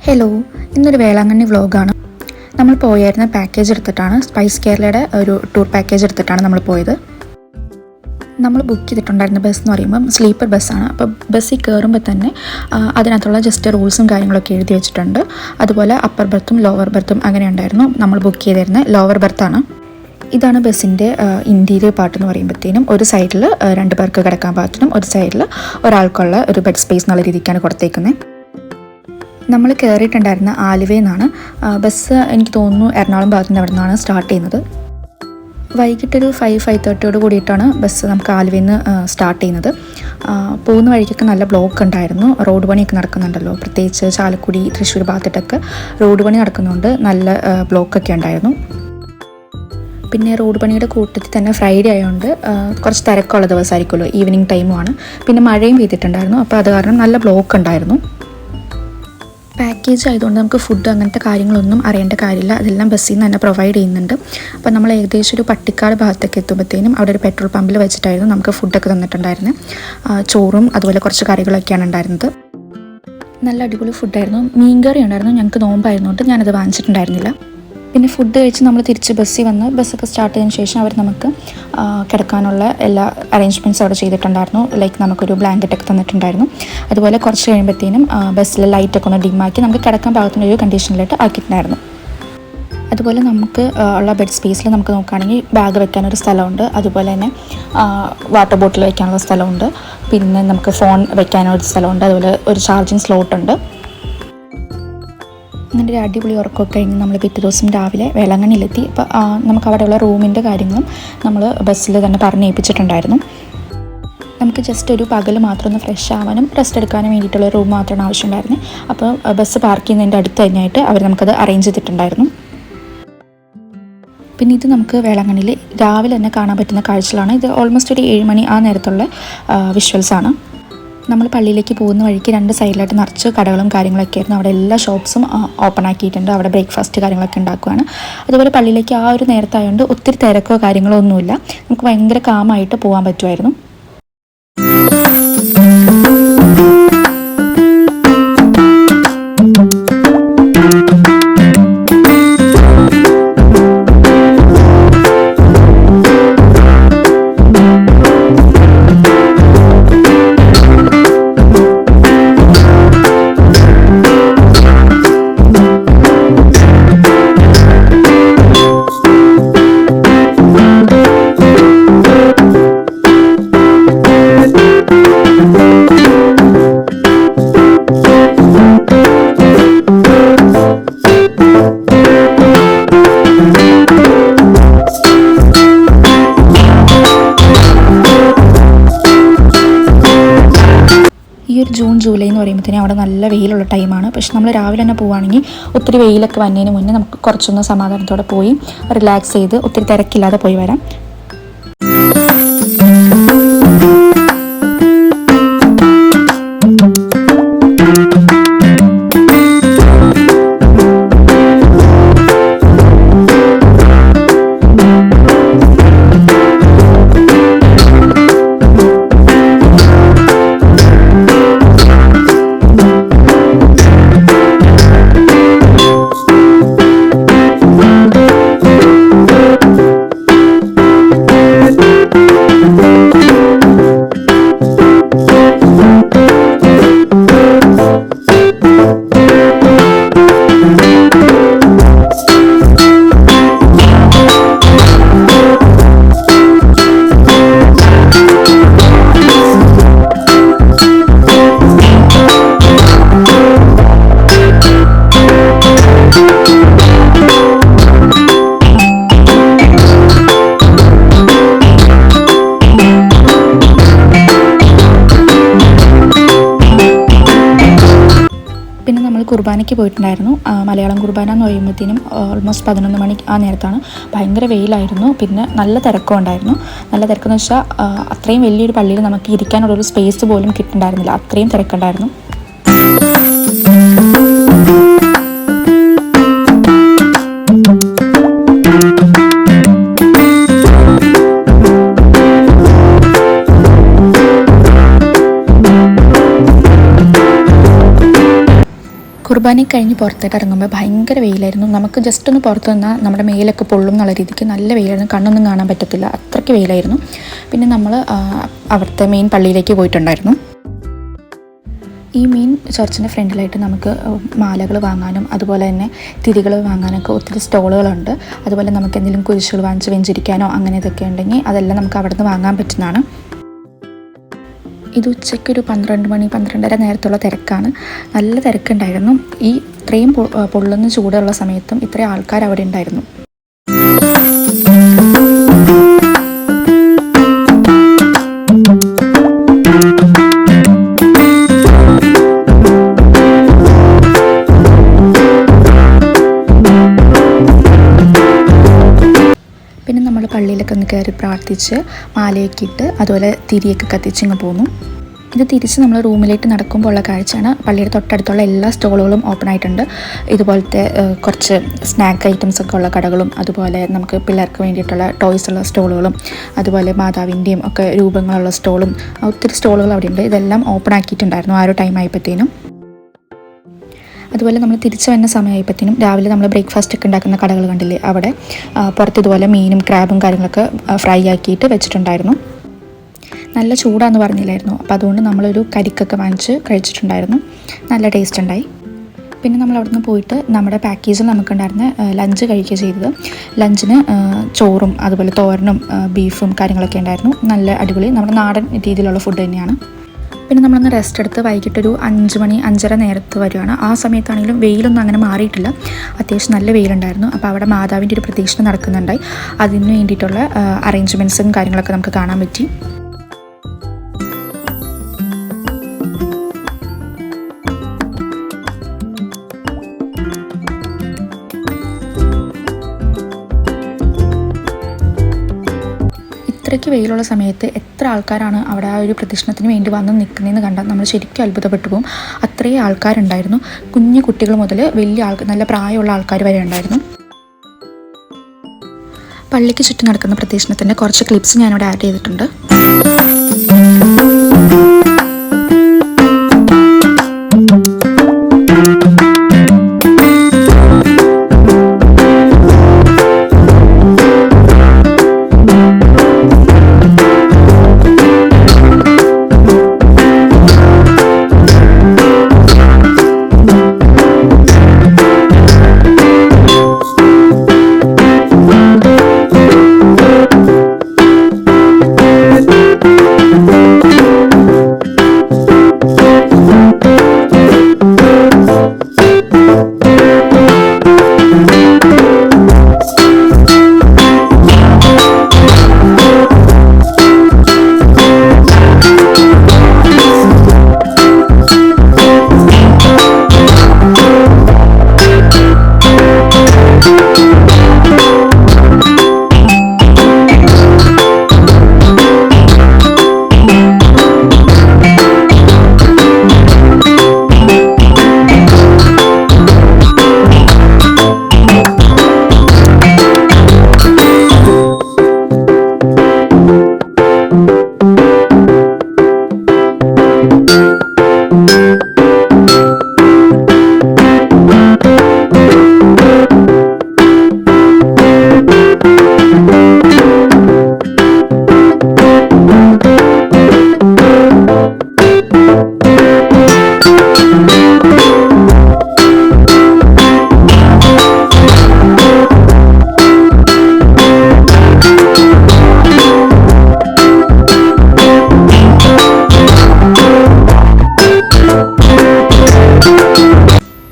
Hello, ഇന്നൊരു വേളാങ്കണ്ണി വ്ളോഗാണ്. നമ്മൾ പോയായിരുന്ന പാക്കേജ് എടുത്തിട്ടാണ്, സ്പൈസ് കേരളയുടെ ഒരു ടൂർ പാക്കേജ് എടുത്തിട്ടാണ് നമ്മൾ പോയത്. നമ്മൾ ബുക്ക് ചെയ്തിട്ടുണ്ടായിരുന്ന ബസ് എന്ന് പറയുമ്പം സ്ലീപ്പർ ബസ്സാണ്. അപ്പോൾ ബസ്സിൽ കയറുമ്പോൾ തന്നെ അതിനകത്തുള്ള ജസ്റ്റ് റൂൾസും കാര്യങ്ങളൊക്കെ എഴുതി വെച്ചിട്ടുണ്ട്. അതുപോലെ അപ്പർ ബർത്തും ലോവർ ബർത്തും അങ്ങനെ ഉണ്ടായിരുന്നു. നമ്മൾ ബുക്ക് ചെയ്തിരുന്ന ലോവർ ബർത്താണ്. ഇതാണ് ബസ്സിൻ്റെ ഇൻറ്റീരിയർ പാർട്ട് എന്ന് പറയുമ്പോഴത്തേനും ഒരു സൈഡിൽ 2 പേർക്ക് കിടക്കാൻ പാകത്തിനും ഒരു സൈഡിൽ ഒരാൾക്കുള്ള ഒരു ബെഡ് സ്പേസ് എന്നുള്ള രീതിക്കാണ് കൊടുത്തേക്കുന്നത്. നമ്മൾ കയറിയിട്ടുണ്ടായിരുന്ന ആലുവയിൽ നിന്നാണ്. ബസ് എനിക്ക് തോന്നുന്നു എറണാകുളം ഭാഗത്തു നിന്ന് അവിടെ നിന്നാണ് സ്റ്റാർട്ട് ചെയ്യുന്നത്. വൈകിട്ടൊരു 5:30 കൂടിയിട്ടാണ് ബസ് നമുക്ക് ആലുവയിൽ നിന്ന് സ്റ്റാർട്ട് ചെയ്യുന്നത്. പോകുന്ന വഴിക്കൊക്കെ നല്ല ബ്ലോക്ക് ഉണ്ടായിരുന്നു. റോഡ് പണിയൊക്കെ നടക്കുന്നുണ്ടല്ലോ, പ്രത്യേകിച്ച് ചാലക്കുടി തൃശ്ശൂർ ഭാഗത്തിട്ടൊക്കെ റോഡ് പണി നടക്കുന്നുണ്ട്. നല്ല ബ്ലോക്കൊക്കെ ഉണ്ടായിരുന്നു. പിന്നെ റോഡ് പണിയുടെ കൂട്ടത്തിൽ തന്നെ ഫ്രൈഡേ ആയതുകൊണ്ട് കുറച്ച് തിരക്കുള്ള ദിവസമായിരിക്കുമല്ലോ, ഈവനിങ് ടൈമുമാണ്. പിന്നെ മഴയും പെയ്തിട്ടുണ്ടായിരുന്നു. അപ്പോൾ അത് കാരണം നല്ല ബ്ലോക്ക് ഉണ്ടായിരുന്നു. പാക്കേജ് ആയതുകൊണ്ട് നമുക്ക് ഫുഡ് അങ്ങനത്തെ കാര്യങ്ങളൊന്നും അറിയേണ്ട കാര്യമില്ല. അതെല്ലാം ബസ്സിൽ നിന്ന് തന്നെ പ്രൊവൈഡ് ചെയ്യുന്നുണ്ട്. അപ്പോൾ നമ്മൾ ഏകദേശം ഒരു പട്ടിക്കാട് ഭാഗത്തൊക്കെ എത്തുമ്പോഴത്തേനും അവിടെ ഒരു പെട്രോൾ പമ്പിൽ വെച്ചിട്ടായിരുന്നു നമുക്ക് ഫുഡൊക്കെ തന്നിട്ടുണ്ടായിരുന്നത്. ചോറും അതുപോലെ കുറച്ച് കറികളൊക്കെയാണ് ഉണ്ടായിരുന്നത്. നല്ല അടിപൊളി ഫുഡായിരുന്നു. മീൻകറി ഉണ്ടായിരുന്നു. ഞങ്ങൾക്ക് നോമ്പായിരുന്നുകൊണ്ട് ഞാനത് വാങ്ങിച്ചിട്ടുണ്ടായിരുന്നില്ല. പിന്നെ ഫുഡ് കഴിച്ച് നമ്മൾ തിരിച്ച് ബസ്സിൽ വന്ന് ബസ്സൊക്കെ സ്റ്റാർട്ട് ചെയ്തതിന് ശേഷം അവർ നമുക്ക് കിടക്കാനുള്ള എല്ലാ അറേഞ്ച്മെൻറ്റ്സ് അവിടെ ചെയ്തിട്ടുണ്ടായിരുന്നു. ലൈക്ക് നമുക്കൊരു ബ്ലാങ്കറ്റൊക്കെ തന്നിട്ടുണ്ടായിരുന്നു. അതുപോലെ കുറച്ച് കഴിയുമ്പോഴത്തേനും ബസ്സിലെ ലൈറ്റൊക്കെ ഒന്ന് ഡിമ്മാക്കി നമുക്ക് കിടക്കാൻ പാകത്തിനൊരു കണ്ടീഷനിലായിട്ട് ആക്കിയിട്ടുണ്ടായിരുന്നു. അതുപോലെ നമുക്ക് ഉള്ള ബെഡ് സ്പേസിൽ നമുക്ക് നോക്കുകയാണെങ്കിൽ ബാഗ് വെക്കാനൊരു സ്ഥലമുണ്ട്. അതുപോലെ തന്നെ വാട്ടർ ബോട്ടിൽ വെക്കാനുള്ള സ്ഥലമുണ്ട്. പിന്നെ നമുക്ക് ഫോൺ വെക്കാനൊരു സ്ഥലമുണ്ട്. അതുപോലെ ഒരു ചാർജിങ് സ്ലോട്ടുണ്ട്. അങ്ങനെ ഒരു അടിപൊളി ഉറക്കമൊക്കെ കഴിഞ്ഞ് നമ്മൾ പിറ്റേ ദിവസം രാവിലെ വേളാങ്കണ്ണിയിലെത്തി. അപ്പോൾ നമുക്ക് അവിടെയുള്ള റൂമിൻ്റെ കാര്യങ്ങളും നമ്മൾ ബസ്സിൽ തന്നെ പറഞ്ഞേൽപ്പിച്ചിട്ടുണ്ടായിരുന്നു. നമുക്ക് ജസ്റ്റ് ഒരു പകൽ മാത്രം ഒന്ന് ഫ്രഷ് ആവാനും റെസ്റ്റ് എടുക്കാനും വേണ്ടിയിട്ടുള്ള റൂം മാത്രമാണ് ആവശ്യമുണ്ടായിരുന്നത്. അപ്പോൾ ബസ് പാർക്ക് ചെയ്യുന്നതിൻ്റെ അടുത്ത് തന്നെയായിട്ട് അവർ നമുക്കത് അറേഞ്ച് ചെയ്തിട്ടുണ്ടായിരുന്നു. പിന്നെ ഇത് നമുക്ക് വേളാങ്കണ്ണിയിൽ രാവിലെ തന്നെ കാണാൻ പറ്റുന്ന കാഴ്ചകളാണ്. ഇത് ഓൾമോസ്റ്റ് ഒരു 7 മണി ആ നേരത്തുള്ള വിഷ്വൽസാണ്. നമ്മൾ പള്ളിയിലേക്ക് പോകുന്ന വഴിക്ക് 2 സൈഡിലായിട്ട് നിറച്ച് കടകളും കാര്യങ്ങളൊക്കെ ആയിരുന്നു. അവിടെ എല്ലാ ഷോപ്സും ഓപ്പൺ ആക്കിയിട്ടുണ്ട്. അവിടെ ബ്രേക്ക്ഫാസ്റ്റ് കാര്യങ്ങളൊക്കെ ഉണ്ടാക്കുകയാണ്. അതുപോലെ പള്ളിയിലേക്ക് ആ ഒരു നേരത്തായതുകൊണ്ട് ഒത്തിരി തിരക്കോ കാര്യങ്ങളോ ഒന്നുമില്ല. നമുക്ക് ഭയങ്കര കാമായിട്ട് പോകാൻ പറ്റുമായിരുന്നു. ഈ ഒരു ജൂൺ ജൂലൈ എന്ന് പറയുമ്പോഴത്തേനും അവിടെ നല്ല വെയിലുള്ള ടൈമാണ്. പക്ഷെ നമ്മൾ രാവിലെ തന്നെ പോവുകയാണെങ്കിൽ ഒത്തിരി വെയിലൊക്കെ വന്നതിന് മുന്നേ നമുക്ക് കുറച്ചൊന്ന് സമാധാനത്തോടെ പോയി റിലാക്സ് ചെയ്ത് ഒത്തിരി തിരക്കില്ലാതെ പോയി വരാം. പിന്നെ നമ്മൾ കുർബാനയ്ക്ക് പോയിട്ടുണ്ടായിരുന്നു. മലയാളം കുർബാന എന്ന് പറയുമ്പോഴത്തേനും ഓൾമോസ്റ്റ് 11 മണി ആ നേരത്താണ്. ഭയങ്കര വെയിലായിരുന്നു. പിന്നെ നല്ല തിരക്കും ഉണ്ടായിരുന്നു. നല്ല തിരക്കെന്ന് വെച്ചാൽ അത്രയും വലിയൊരു പള്ളിയിൽ നമുക്ക് ഇരിക്കാനുള്ളൊരു സ്പേസ് പോലും കിട്ടുന്നുണ്ടായിരുന്നില്ല. അത്രയും തിരക്കുണ്ടായിരുന്നു. കുർബാന കഴിഞ്ഞ് പുറത്തേക്ക് ഇറങ്ങുമ്പോൾ ഭയങ്കര വെയിലായിരുന്നു. നമുക്ക് ജസ്റ്റ് ഒന്ന് പുറത്ത് നിന്നാൽ നമ്മുടെ മേലൊക്കെ പൊള്ളും എന്നുള്ള രീതിക്ക് നല്ല വെയിലായിരുന്നു. കണ്ണൊന്നും കാണാൻ പറ്റത്തില്ല, അത്രയ്ക്ക് വെയിലായിരുന്നു. പിന്നെ നമ്മൾ അവിടുത്തെ മെയിൻ പള്ളിയിലേക്ക് പോയിട്ടുണ്ടായിരുന്നു. ഈ മെയിൻ ചർച്ചിൻ്റെ ഫ്രണ്ടിലായിട്ട് നമുക്ക് മാലകൾ വാങ്ങാനും അതുപോലെ തന്നെ തിരികൾ വാങ്ങാനൊക്കെ ഒത്തിരി സ്റ്റോളുകളുണ്ട്. അതുപോലെ നമുക്ക് എന്തെങ്കിലും കുരിശുകൾ വാങ്ങിച്ച് വെഞ്ചരിക്കാനോ അങ്ങനെ ഇതൊക്കെ ഉണ്ടെങ്കിൽ അതെല്ലാം നമുക്ക് അവിടെ നിന്ന് വാങ്ങാൻ പറ്റുന്നതാണ്. ഇത് ഉച്ചയ്ക്കൊരു 12 മണി 12:30 നേരത്തുള്ള തിരക്കാണ്. നല്ല തിരക്കുണ്ടായിരുന്നു. ഈ ഇത്രയും പൊള്ളുന്ന ചൂടുള്ള സമയത്തും ഇത്രയും ആൾക്കാർ അവിടെ ഉണ്ടായിരുന്നു. പിന്നെ നമ്മൾ പള്ളിയിലൊക്കെ ഒന്ന് കയറി പ്രാർത്ഥിച്ച് മാലയൊക്കെ ഇട്ട് അതുപോലെ തിരിയൊക്കെ കത്തിച്ചിങ്ങ് പോന്നു. ഇത് തിരിച്ച് നമ്മൾ റൂമിലേക്ക് നടക്കുമ്പോൾ ഉള്ള കാഴ്ചയാണ്. പള്ളിയുടെ തൊട്ടടുത്തുള്ള എല്ലാ സ്റ്റോളുകളും ഓപ്പൺ ആയിട്ടുണ്ട്. ഇതുപോലത്തെ കുറച്ച് സ്നാക്ക് ഐറ്റംസ് ഒക്കെ ഉള്ള കടകളും അതുപോലെ നമുക്ക് പിള്ളേർക്ക് വേണ്ടിയിട്ടുള്ള ടോയ്സ് ഉള്ള സ്റ്റോളുകളും അതുപോലെ മാതാവിൻ്റെയും ഒക്കെ രൂപങ്ങളുള്ള സ്റ്റോളും ഒത്തിരി സ്റ്റോളുകൾ അവിടെ ഉണ്ട്. ഇതെല്ലാം ഓപ്പൺ ആക്കിയിട്ടുണ്ടായിരുന്നു ആ ഒരു ടൈം ആയപ്പോഴത്തേനും. അതുപോലെ നമ്മൾ തിരിച്ചു വരുന്ന സമയമായപ്പോഴത്തേനും രാവിലെ നമ്മൾ ബ്രേക്ക്ഫാസ്റ്റ് ഒക്കെ ഉണ്ടാക്കുന്ന കടകൾ കണ്ടില്ലേ, അവിടെ പുറത്ത് ഇതുപോലെ മീനും ക്രാബും കാര്യങ്ങളൊക്കെ ഫ്രൈ ആക്കിയിട്ട് വെച്ചിട്ടുണ്ടായിരുന്നു. നല്ല ചൂടാന്ന് പറഞ്ഞില്ലായിരുന്നു, അപ്പോൾ അതുകൊണ്ട് നമ്മളൊരു കരിക്കൊക്കെ വാങ്ങിച്ച് കഴിച്ചിട്ടുണ്ടായിരുന്നു. നല്ല ടേസ്റ്റ് ഉണ്ടായി. പിന്നെ നമ്മൾ അവിടെ നിന്ന് പോയിട്ട് നമ്മുടെ പാക്കേജിൽ നമുക്കുണ്ടായിരുന്ന ലഞ്ച് കഴിക്കുക ചെയ്തത്. ലഞ്ചിന് ചോറും അതുപോലെ തോരനും ബീഫും കാര്യങ്ങളൊക്കെ ഉണ്ടായിരുന്നു. നല്ല അടിപൊളി നമ്മുടെ നാടൻ രീതിയിലുള്ള ഫുഡ് തന്നെയാണ്. പിന്നെ നമ്മളൊന്ന് റെസ്റ്റ് എടുത്ത് വൈകിട്ടൊരു 5 മണി 5:30 നേരത്ത് വരുവാണ്. ആ സമയത്താണെങ്കിലും വെയിലൊന്നും അങ്ങനെ മാറിയിട്ടില്ല, അത്യാവശ്യം നല്ല വെയിലുണ്ടായിരുന്നു. അപ്പോൾ അവിടെ മാതാവിൻ്റെ ഒരു പ്രദക്ഷിണം നടക്കുന്നുണ്ടായി. അതിന് വേണ്ടിയിട്ടുള്ള അറേഞ്ച്മെൻറ്റ്സും കാര്യങ്ങളൊക്കെ നമുക്ക് കാണാൻ പറ്റി. ഇത്രയ്ക്ക് വെയിലുള്ള സമയത്ത് എത്ര ആൾക്കാരാണ് അവിടെ ആ ഒരു പ്രദക്ഷിണത്തിന് വേണ്ടി വന്ന് നിൽക്കുന്നതെന്ന് കണ്ടാൽ നമ്മൾ ശരിക്കും അത്ഭുതപ്പെട്ടു പോകും. അത്രയും ആൾക്കാരുണ്ടായിരുന്നു. കുഞ്ഞു കുട്ടികൾ മുതൽ വലിയ നല്ല പ്രായമുള്ള ആൾക്കാർ വരെ ഉണ്ടായിരുന്നു. പള്ളിക്ക് ചുറ്റും നടക്കുന്ന പ്രദക്ഷിണത്തിൻ്റെ കുറച്ച് ക്ലിപ്സ് ഞാനിവിടെ ആഡ് ചെയ്തിട്ടുണ്ട്.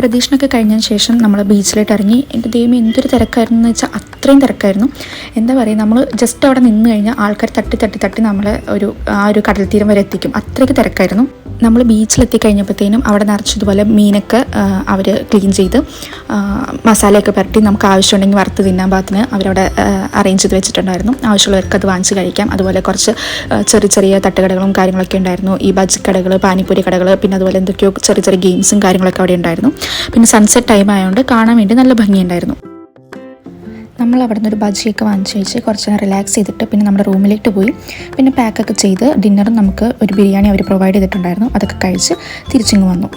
പ്രദക്ഷിണമൊക്കെ കഴിഞ്ഞതിന് ശേഷം നമ്മൾ ബീച്ചിലോട്ട് ഇറങ്ങി. എൻ്റെ ദൈവം എന്തൊരു തിരക്കായിരുന്നു എന്ന് വെച്ചാൽ അത്രയും തിരക്കായിരുന്നു. എന്താ പറയുക, നമ്മൾ ജസ്റ്റ് അവിടെ നിന്ന് കഴിഞ്ഞാൽ ആൾക്കാർ തട്ടി നമ്മളെ ആ ഒരു കടൽ തീരം വരെ എത്തിക്കും. അത്രയ്ക്ക് തിരക്കായിരുന്നു. നമ്മൾ ബീച്ചിലെത്തി കഴിഞ്ഞപ്പോഴത്തേനും അവിടെ നിറച്ചതുപോലെ മീനൊക്കെ അവർ ക്ലീൻ ചെയ്ത് മസാലയൊക്കെ പുരട്ടി നമുക്ക് ആവശ്യമുണ്ടെങ്കിൽ വറുത്ത് തിന്നാൻ പാകത്തിന് അവരവിടെ അറേഞ്ച് ചെയ്ത് വെച്ചിട്ടുണ്ടായിരുന്നു. ആവശ്യമുള്ളവർക്ക് അത് വാങ്ങിച്ച് കഴിക്കാം. അതുപോലെ കുറച്ച് ചെറിയ തട്ടുകടകളും കാര്യങ്ങളൊക്കെ ഉണ്ടായിരുന്നു. ഈ ബജ്ജിക്കടകൾ, പാനിപ്പൂരി കടകൾ, പിന്നെ അതുപോലെ എന്തൊക്കെയോ ചെറിയ ഗെയിംസും കാര്യങ്ങളൊക്കെ അവിടെ ഉണ്ടായിരുന്നു. പിന്നെ സൺസെറ്റ് ടൈം ആയതുകൊണ്ട് കാണാൻ വേണ്ടി നല്ല ഭംഗിയുണ്ടായിരുന്നു. നമ്മൾ അവിടെ നിന്ന് ഒരു ബജിയൊക്കെ വാങ്ങിച്ച് കഴിച്ച് കുറച്ച് നേരം റിലാക്സ് ചെയ്തിട്ട് പിന്നെ നമ്മുടെ റൂമിലേക്ക് പോയി. പിന്നെ പാക്കൊക്കെ ചെയ്ത് ഡിന്നറും നമുക്ക് ഒരു ബിരിയാണി അവർ പ്രൊവൈഡ് ചെയ്തിട്ടുണ്ടായിരുന്നു. അതൊക്കെ കഴിച്ച് തിരിച്ചിങ്ങ് വന്നു.